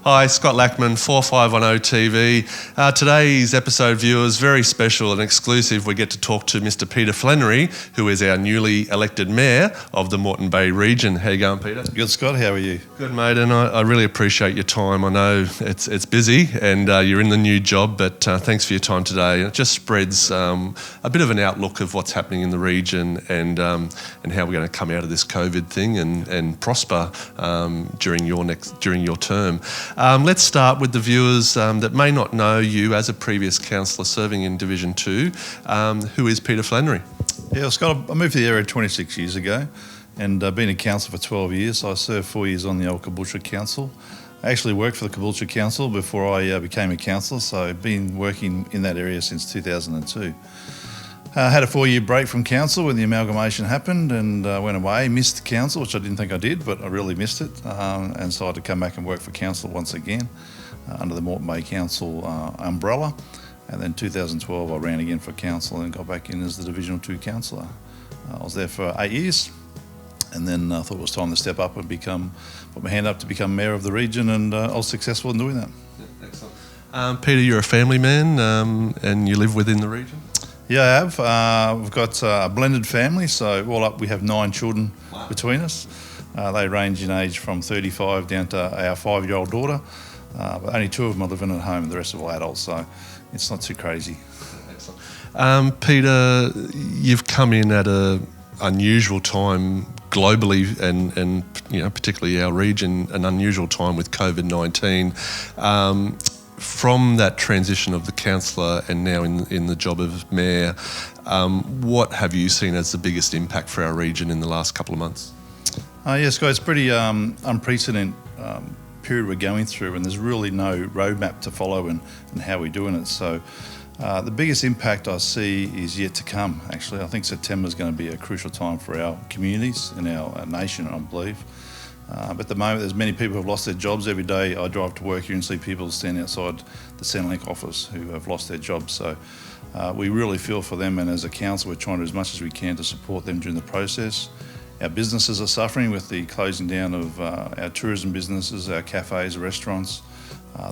Hi, Scott Lackman, 4510 TV. Today's episode, viewers, very special and exclusive. We get to talk to Mr. Peter Flannery, who is our newly elected Mayor of the Moreton Bay region. How you going, Peter? Good, Scott. How are you? Good, mate, and I really appreciate your time. I know it's busy and you're in the new job, but thanks for your time today. It just spreads a bit of an outlook of what's happening in the region and how we're going to come out of this COVID thing and prosper during your term. Let's start with the viewers that may not know you as a previous councillor serving in Division 2. Who is Peter Flannery? Yeah, Scott, I moved to the area 26 years ago and been a councillor for 12 years. I served 4 years on the old Caboolture Council. I actually worked for the Caboolture Council before I became a councillor, so I've been working in that area since 2002. I had a 4-year break from council when the amalgamation happened and went away, missed the council, which I didn't think I did, but I really missed it, and so I had to come back and work for council once again under the Moreton Bay Council umbrella. And then 2012 I ran again for council and got back in as the Divisional 2 councillor. I was there for 8 years and then I thought it was time to step up and put my hand up to become Mayor of the region, and I was successful in doing that. Yeah, excellent. Peter, you're a family man and you live within the region? Yeah, I have. We've got a blended family, so all up we have 9 children between us. They range in age from 35 down to our 5-year-old daughter, but only 2 of them are living at home and the rest are all adults, so it's not too crazy. Excellent. Peter, you've come in at an unusual time globally and particularly our region, an unusual time with COVID-19. From that transition of the councillor and now in the job of Mayor, what have you seen as the biggest impact for our region in the last couple of months? Yes, guys, it's pretty unprecedented period we're going through, and there's really no roadmap to follow and how we're doing it. So the biggest impact I see is yet to come, actually. I think September is going to be a crucial time for our communities and our nation, I believe. But at the moment, there's many people who have lost their jobs. Every day I drive to work here and see people standing outside the Centrelink office who have lost their jobs. So we really feel for them, and as a council, we're trying to do as much as we can to support them during the process. Our businesses are suffering with the closing down of our tourism businesses, our cafes, restaurants.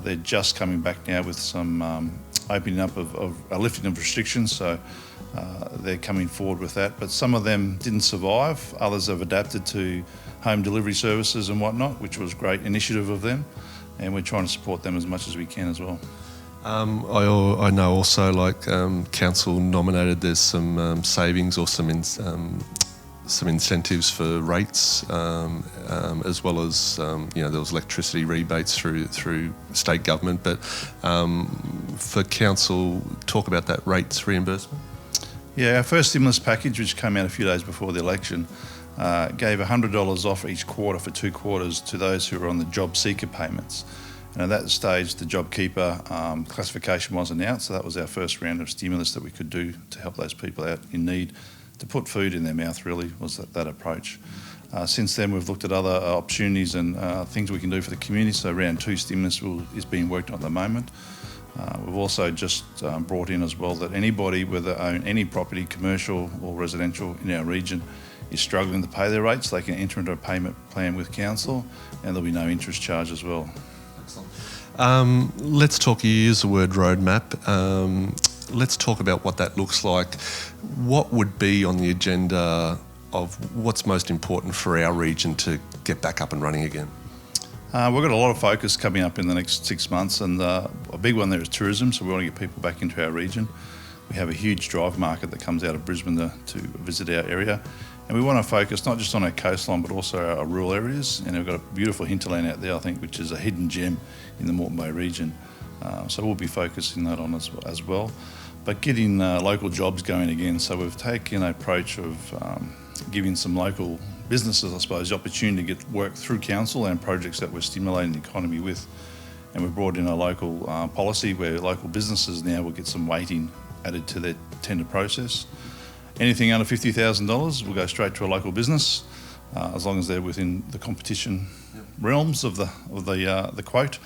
They're just coming back now with some opening up of lifting of restrictions. So they're coming forward with that. But some of them didn't survive. Others have adapted to home delivery services and whatnot, which was a great initiative of them, and we're trying to support them as much as we can as well. I know also, like council nominated, there's some savings or some incentives for rates, as well as there was electricity rebates through state government. But for council, talk about that rates reimbursement. Yeah, our first stimulus package, which came out a few days before the election, gave $100 off each quarter for 2 quarters to those who were on the job seeker payments. And at that stage, the JobKeeper classification wasn't out, so that was our first round of stimulus that we could do to help those people out in need, to put food in their mouth, really, was that approach. Since then, we've looked at other opportunities and things we can do for the community, so round 2 stimulus is being worked on at the moment. We've also just brought in as well that anybody, whether own any property, commercial or residential in our region, is struggling to pay their rates, they can enter into a payment plan with council and there'll be no interest charge as well. Excellent. Let's talk, you use the word roadmap. Let's talk about what that looks like. What would be on the agenda of what's most important for our region to get back up and running again? We've got a lot of focus coming up in the next 6 months, and a big one there is tourism, so we want to get people back into our region. We have a huge drive market that comes out of Brisbane to visit our area, and we want to focus not just on our coastline but also our rural areas, and we've got a beautiful hinterland out there, I think, which is a hidden gem in the Moreton Bay region. So we'll be focusing that on as well. But getting local jobs going again, so we've taken an approach of giving some local businesses, I suppose, the opportunity to get work through council and projects that we're stimulating the economy with. And we've brought in a local policy where local businesses now will get some weighting added to their tender process. Anything under $50,000 will go straight to a local business, as long as they're within the competition realms of the quote.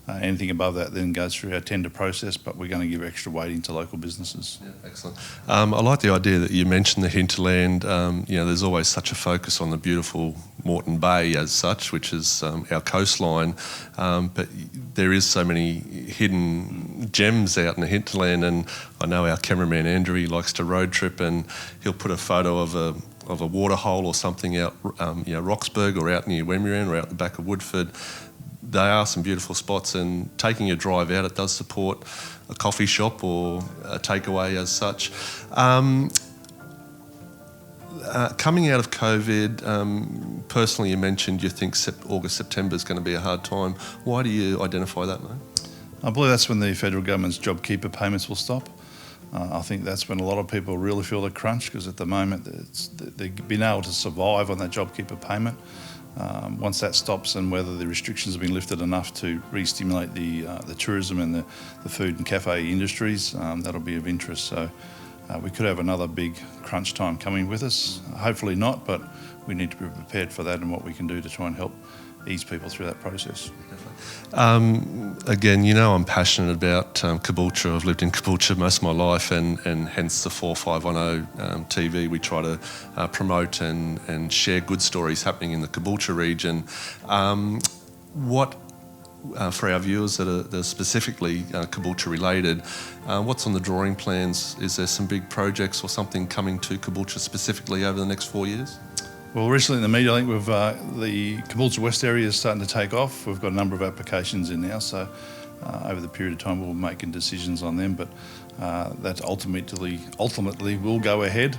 Anything above that then goes through our tender process, but we're going to give extra weighting to local businesses. Yeah, excellent. I like the idea that you mentioned the hinterland. There's always such a focus on the beautiful Moreton Bay as such, which is our coastline, but there is so many hidden gems out in the hinterland, and I know our cameraman Andrew, he likes to road trip, and he'll put a photo of a water hole or something out, Roxburgh or out near Wimmera or out the back of Woodford. They are some beautiful spots, and taking a drive out, it does support a coffee shop or a takeaway as such. Coming out of COVID, personally you mentioned you think August, September is going to be a hard time. Why do you identify that, mate? I believe that's when the federal government's JobKeeper payments will stop. I think that's when a lot of people really feel the crunch, because at the moment they've been able to survive on that JobKeeper payment. Once that stops, and whether the restrictions have been lifted enough to re-stimulate the tourism and the food and cafe industries, that'll be of interest. So we could have another big crunch time coming with us. Hopefully not, but we need to be prepared for that and what we can do to try and help ease people through that process. Again, I'm passionate about Caboolture. I've lived in Caboolture most of my life, and hence the 4510 TV. We try to promote and share good stories happening in the Caboolture region. For our viewers that are specifically Caboolture related, what's on the drawing plans? Is there some big projects or something coming to Caboolture specifically over the next 4 years? Well, recently in the media, I think the Caboolture West area is starting to take off. We've got a number of applications in now, so over the period of time we'll be making decisions on them, but that ultimately will go ahead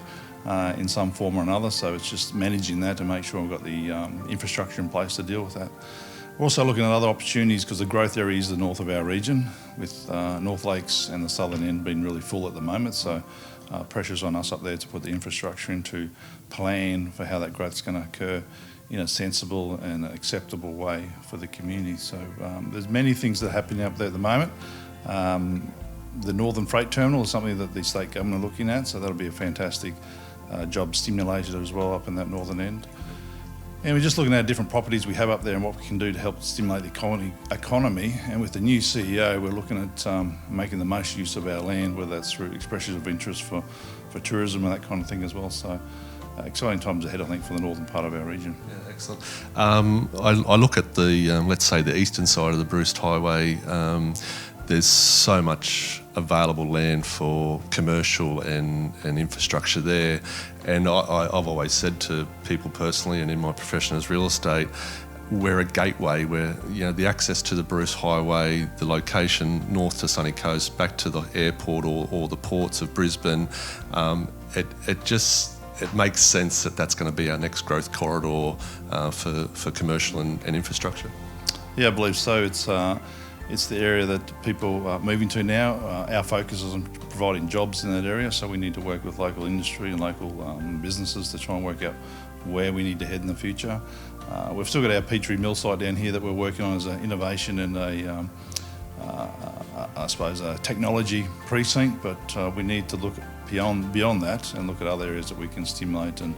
in some form or another, so it's just managing that to make sure we've got the infrastructure in place to deal with that. We're also looking at other opportunities, because the growth area is the north of our region, with North Lakes and the southern end being really full at the moment, so pressure's on us up there to put the infrastructure into plan for how that growth's going to occur in a sensible and acceptable way for the community. So there's many things that are happening up there at the moment. The Northern Freight Terminal is something that the state government are looking at, so that'll be a fantastic job stimulator as well up in that northern end. And we're just looking at different properties we have up there and what we can do to help stimulate the economy. And with the new CEO, we're looking at making the most use of our land, whether that's through expressions of interest for tourism and that kind of thing as well. So exciting times ahead, I think, for the northern part of our region. Yeah, excellent. I look at the, let's say, the eastern side of the Bruce Highway. There's so much available land for commercial and infrastructure there. And I've always said to people personally, and in my profession as real estate, we're a gateway where, the access to the Bruce Highway, the location north to Sunny Coast, back to the airport or the ports of Brisbane, it makes sense that that's going to be our next growth corridor for commercial and infrastructure. Yeah, I believe so. It's the area that people are moving to now. Our focus is on providing jobs in that area, so we need to work with local industry and local businesses to try and work out where we need to head in the future. We've still got our Petrie Mill site down here that we're working on as an innovation and a technology precinct, but we need to look beyond that and look at other areas that we can stimulate, and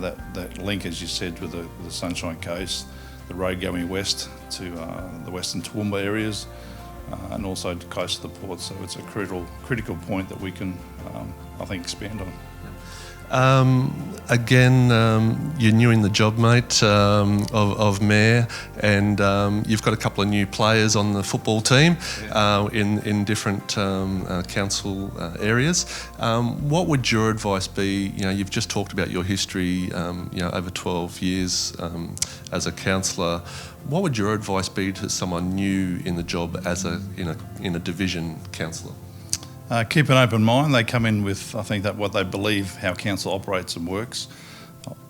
that link, as you said, with the Sunshine Coast, the road going west to the western Toowoomba areas, and also close to the port. So it's a critical point that we can, I think, expand on. Again, you're new in the job, mate, of Mayor, and you've got a couple of new players on the football team in different council areas. What would your advice be? You've just talked about your history, over 12 years as a councillor. What would your advice be to someone new in the job as in a division councillor? Keep an open mind. They come in with, I think, that what they believe how council operates and works.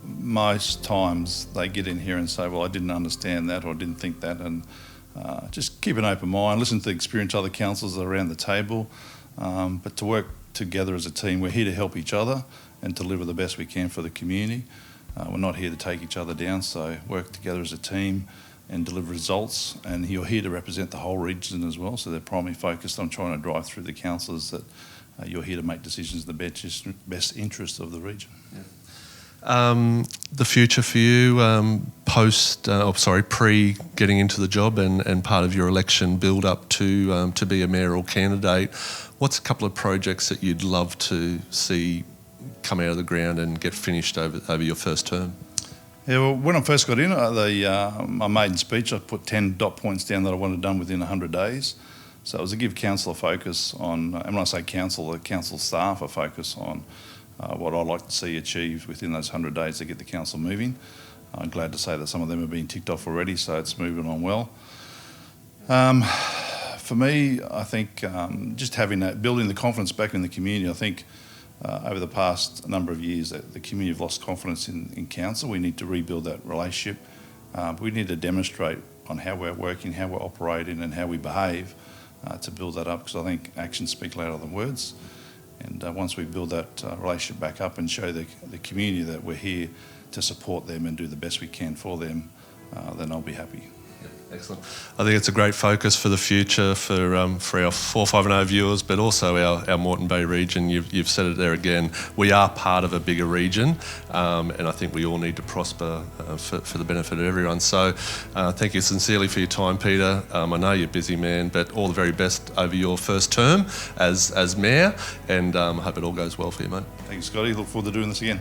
Most times they get in here and say, well, I didn't understand that, or I didn't think that, and just keep an open mind, listen to the experience of other councillors around the table, but to work together as a team. We're here to help each other and deliver the best we can for the community. We're not here to take each other down, so work together as a team and deliver results, and you're here to represent the whole region as well, so they're primarily focused on trying to drive through the councillors that you're here to make decisions in the best interest of the region. The future for you, pre getting into the job and part of your election build up to be a mayoral candidate. What's a couple of projects that you'd love to see come out of the ground and get finished over your first term? Yeah, well, when I first got in, my maiden speech, I put 10 dot points down that I wanted done within 100 days. So it was to give council a focus on, and when I say council, the council staff a focus on what I'd like to see achieved within those 100 days to get the council moving. I'm glad to say that some of them have been ticked off already, so it's moving on well. For me, I think just having that, building the confidence back in the community. I think over the past number of years that the community have lost confidence in council. We need to rebuild that relationship. We need to demonstrate on how we're working, how we're operating and how we behave to build that up, because I think actions speak louder than words. And once we build that relationship back up and show the community that we're here to support them and do the best we can for them, then I'll be happy. Excellent. I think it's a great focus for the future for our 450 viewers, but also our Moreton Bay region. You've said it there again. We are part of a bigger region, and I think we all need to prosper for the benefit of everyone. So thank you sincerely for your time, Peter. I know you're a busy man, but all the very best over your first term as mayor, and I hope it all goes well for you, mate. Thanks, Scotty. Look forward to doing this again.